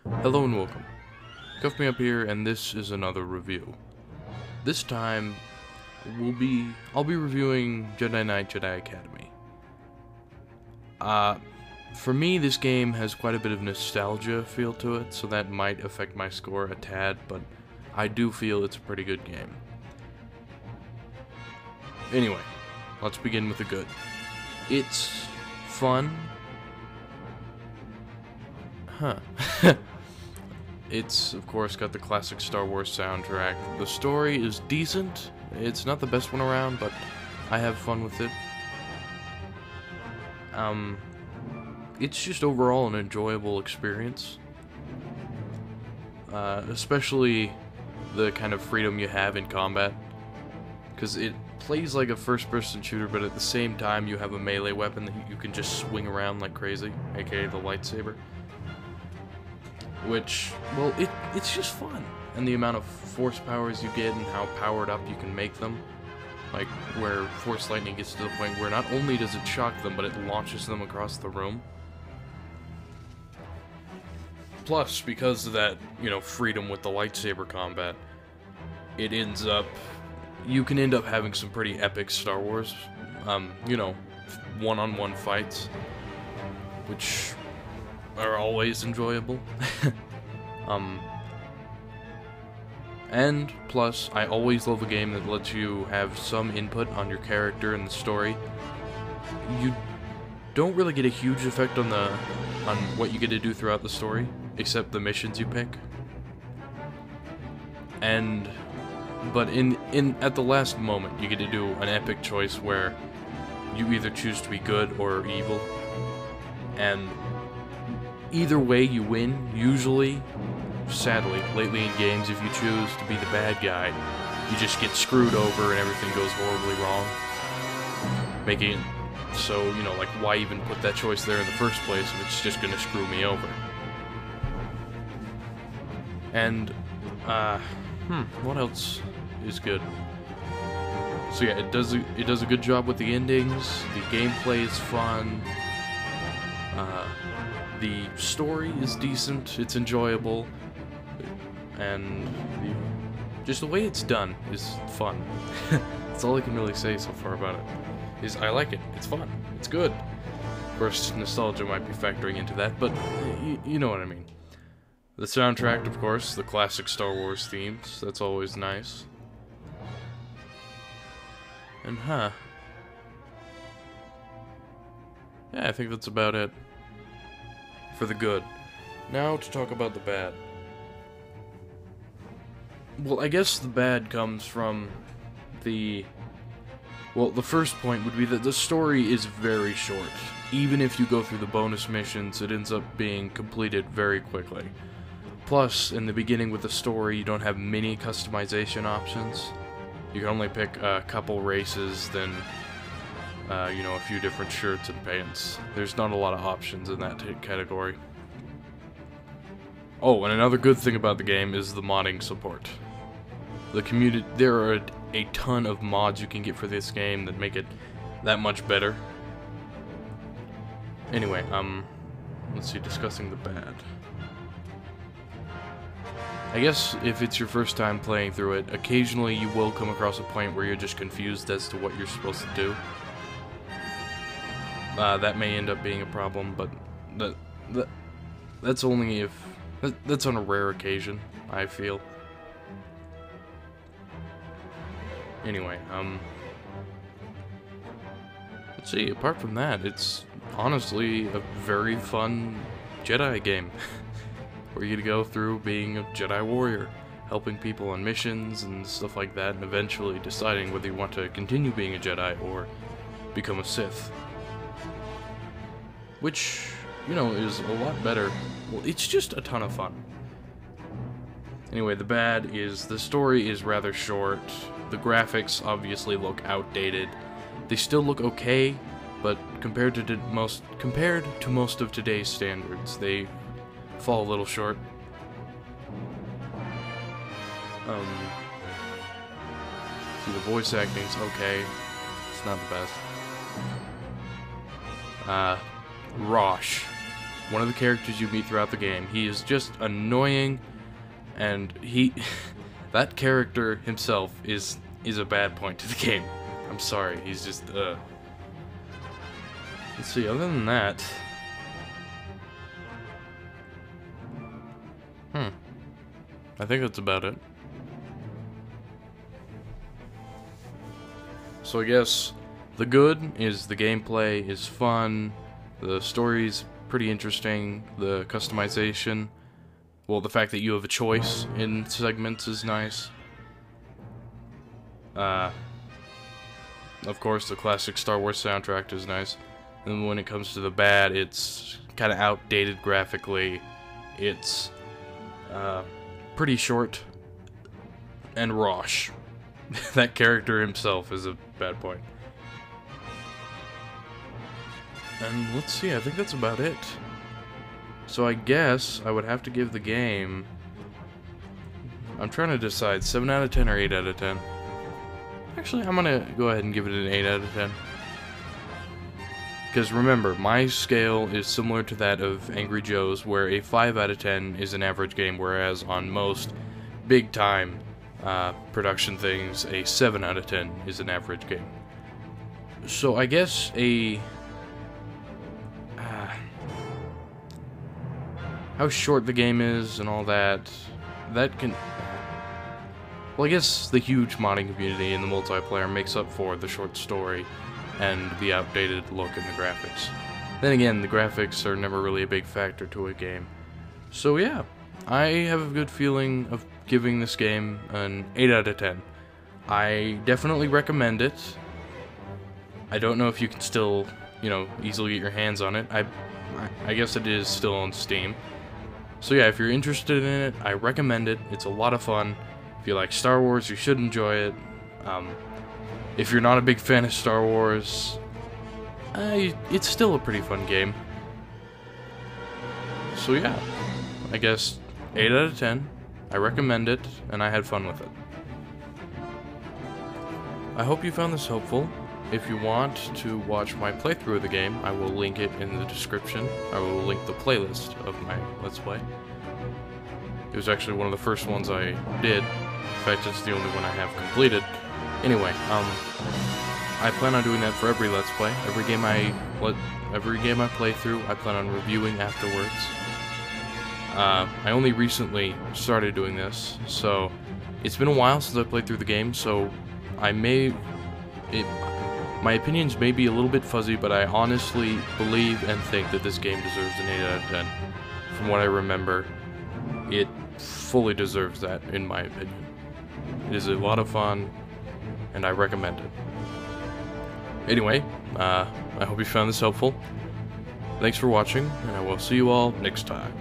Hello and welcome. Cuff Me Up here, and this is another review. This time, I'll be reviewing Jedi Knight Jedi Academy. For me, this game has quite a bit of nostalgia feel to it, so that might affect my score a tad, but I do feel it's a pretty good game. Anyway, let's begin with the good. It's fun. It's, of course, got the classic Star Wars soundtrack. The story is decent. It's not the best one around, but I have fun with it. It's just overall an enjoyable experience. Especially the kind of freedom you have in combat. Because it plays like a first-person shooter, but at the same time you have a melee weapon that you can just swing around like crazy, aka the lightsaber. Which, well, it's just fun. And the amount of force powers you get and how powered up you can make them. Like, where force lightning gets to the point where not only does it shock them, but it launches them across the room. Plus, because of that, freedom with the lightsaber combat, it ends up... You can end up having some pretty epic Star Wars, one-on-one fights. Which... are always enjoyable. And plus, I always love a game that lets you have some input on your character and the story. You don't really get a huge effect on what you get to do throughout the story, except the missions you pick. But at the last moment, you get to do an epic choice where you either choose to be good or evil, and either way you win, usually. Sadly, lately in games, if you choose to be the bad guy, you just get screwed over and everything goes horribly wrong. Making it so, like, why even put that choice there in the first place if it's just gonna screw me over? And, what else is good? So yeah, it does a good job with the endings, the gameplay is fun, the story is decent, it's enjoyable, and just the way it's done is fun. That's all I can really say so far about it. I like it, it's fun, it's good. Of course, nostalgia might be factoring into that, but you know what I mean. The soundtrack, of course, the classic Star Wars themes, that's always nice. And yeah, I think that's about it for the good. Now to talk about the bad. Well, I guess the bad comes from the first point would be that the story is very short. Even if you go through the bonus missions, it ends up being completed very quickly. Plus, in the beginning with the story, you don't have many customization options. You can only pick a couple races, then a few different shirts and pants. There's not a lot of options in that category. Oh, and another good thing about the game is the modding support. The community, there are a ton of mods you can get for this game that make it that much better. Anyway, let's see, discussing the bad. I guess if it's your first time playing through it, occasionally you will come across a point where you're just confused as to what you're supposed to do. That may end up being a problem, but that's only if... That's on a rare occasion, I feel. Anyway, let's see, apart from that, it's honestly a very fun Jedi game. Where you get to go through being a Jedi warrior, helping people on missions and stuff like that, and eventually deciding whether you want to continue being a Jedi or become a Sith. Which, is a lot better. Well, it's just a ton of fun. Anyway, the bad is the story is rather short. The graphics obviously look outdated. They still look okay, but compared to most of today's standards, they fall a little short. See, the voice acting's okay. It's not the best. Rosh. one of the characters you meet throughout the game. He is just annoying, and that character himself is a bad point to the game. I'm sorry, he's just, Let's see, other than that... I think that's about it. So I guess the good is the gameplay is fun, the story's pretty interesting, the customization, well, the fact that you have a choice in segments is nice. Of course, the classic Star Wars soundtrack is nice. And when it comes to the bad, it's kind of outdated graphically. It's pretty short and Rosh. That character himself is a bad point. And let's see, I think that's about it. So I guess I would have to give the game... I'm trying to decide, 7 out of 10 or 8 out of 10. Actually, I'm gonna go ahead and give it an 8 out of 10. Because remember, my scale is similar to that of Angry Joe's, where a 5 out of 10 is an average game, whereas on most big-time production things, a 7 out of 10 is an average game. So I guess how short the game is and all that, can... Well, I guess the huge modding community and the multiplayer makes up for the short story and the outdated look in the graphics. Then again, the graphics are never really a big factor to a game. So yeah, I have a good feeling of giving this game an 8 out of 10. I definitely recommend it. I don't know if you can still, easily get your hands on it. I guess it is still on Steam. So yeah, if you're interested in it, I recommend it. It's a lot of fun. If you like Star Wars, you should enjoy it. If you're not a big fan of Star Wars, it's still a pretty fun game. So yeah, I guess 8 out of 10. I recommend it, and I had fun with it. I hope you found this helpful. If you want to watch my playthrough of the game, I will link it in the description. I will link the playlist of my Let's Play. It was actually one of the first ones I did. In fact, it's the only one I have completed. Anyway, I plan on doing that for every Let's Play. Every game I play through, I plan on reviewing afterwards. I only recently started doing this, so it's been a while since I played through the game, so my opinions may be a little bit fuzzy, but I honestly believe and think that this game deserves an 8 out of 10. From what I remember, it fully deserves that, in my opinion. It is a lot of fun, and I recommend it. Anyway, I hope you found this helpful. Thanks for watching, and I will see you all next time.